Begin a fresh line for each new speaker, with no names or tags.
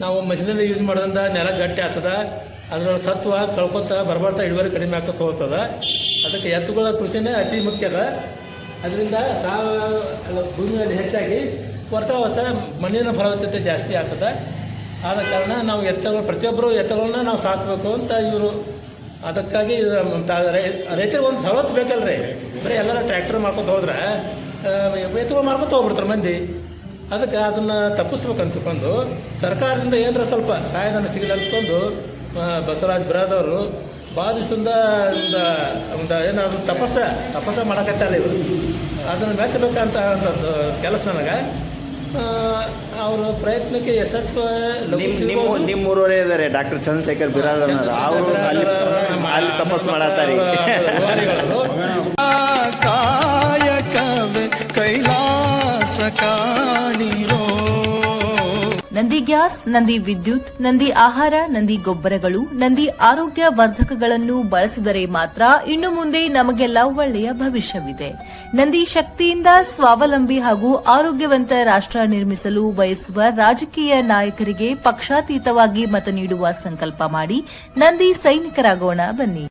ನಾವು machinery use ಮಾಡೋದ್ರಿಂದ ನೆಲ ಗಟ್ಟಿ ಆಗ್ತದ, ಅದರೊಳಗೆ ಸತ್ವ ಕಳ್ಕೊತ ಬರ್ಬರ್ತಾ ಇಳುವರಿ ಕಡಿಮೆ ಆಗ್ತಾ ಹೋಗ್ತದ. ಅದಕ್ಕೆ ಎತ್ತುಗಳ ಕೃಷಿನೇ ಅತಿ ಮುಖ್ಯದ. ಅದರಿಂದ ಸಾವಯವ ಭೂಮಿಯಲ್ಲಿ ಹೆಚ್ಚಾಗಿ ವರ್ಷ ಮಣ್ಣಿನ ಫಲವತ್ತತೆ ಜಾಸ್ತಿ ಆಗ್ತದೆ. ಆದ ಕಾರಣ ನಾವು ಪ್ರತಿಯೊಬ್ಬರು ಎತ್ತುಗಳನ್ನ ನಾವು ಸಾಕಬೇಕು ಅಂತ ಇವರು. ಅದಕ್ಕಾಗಿ ರೈತರಿಗೆ ಒಂದು ಸವಲತ್ತು ಬೇಕಲ್ರಿ. ಬರೀ ಎಲ್ಲರೂ ಟ್ರ್ಯಾಕ್ಟರ್ ಮಾಡ್ಕೊತ ಹೋದ್ರೆ ಎತ್ತುಗಳು ಮಾಡ್ಕೊತ ಹೋಗ್ಬಿಡ್ತಾರೆ ಮಂದಿ. ಅದಕ್ಕೆ ಅದನ್ನು ತಪ್ಪಿಸ್ಬೇಕಂತಕೊಂಡು ಸರ್ಕಾರದಿಂದ ಏನರ ಸ್ವಲ್ಪ ಸಹಾಯಧನ ಸಿಗಲಿ ಅಂದ್ಕೊಂಡು ಬಸವರಾಜ್ ಬಿರಾದವರು ಭಾಳ ದಿವಸದಿಂದ ಒಂದು ಏನಾದ್ರು ತಪಸ್ಸ ಮಾಡಕತ್ತಾರೆ ಇವರು. ಅದನ್ನು ಮೆಚ್ಚಬೇಕಂತ ಅಂಥದ್ದು ಕೆಲಸ ನನಗೆ. ಅವರ ಪ್ರಯತ್ನಕ್ಕೆ ಯಶಸ್ವಿ.
ನಿಮ್ಮೂರವರೇ ಇದ್ದಾರೆ ಡಾಕ್ಟರ್ ಚಂದ್ರಶೇಖರ್ ಬಿರಾದರ್ ಅವರು ಅಲ್ಲಿ ತಪಸ್ಸು ಮಾಡತ್ತಾರೆ. ಕೈಲಾಸ ಕಾಣಿರೋ
ನಂದಿ ಗ್ಯಾಸ್, ನಂದಿ ವಿದ್ಯುತ್, ನಂದಿ ಆಹಾರ, ನಂದಿ ಗೊಬ್ಬರಗಳು, ನಂದಿ ಆರೋಗ್ಯ ವರ್ಧಕಗಳನ್ನು ಬಳಸಿದರೆ ಮಾತ್ರ ಇನ್ನು ಮುಂದೆ ನಮಗೆಲ್ಲ ಒಳ್ಳೆಯ ಭವಿಷ್ಯವಿದೆ. ನಂದಿ ಶಕ್ತಿಯಿಂದ ಸ್ವಾವಲಂಬಿ ಹಾಗೂ ಆರೋಗ್ಯವಂತ ರಾಷ್ಟ್ರ ನಿರ್ಮಿಸಲು ಬಯಸುವ ರಾಜಕೀಯ ನಾಯಕರಿಗೆ ಪಕ್ಷಾತೀತವಾಗಿ ಮತ ನೀಡುವ ಸಂಕಲ್ಪ ಮಾಡಿ ನಂದಿ ಸೈನಿಕರಾಗೋಣ ಬನ್ನಿ.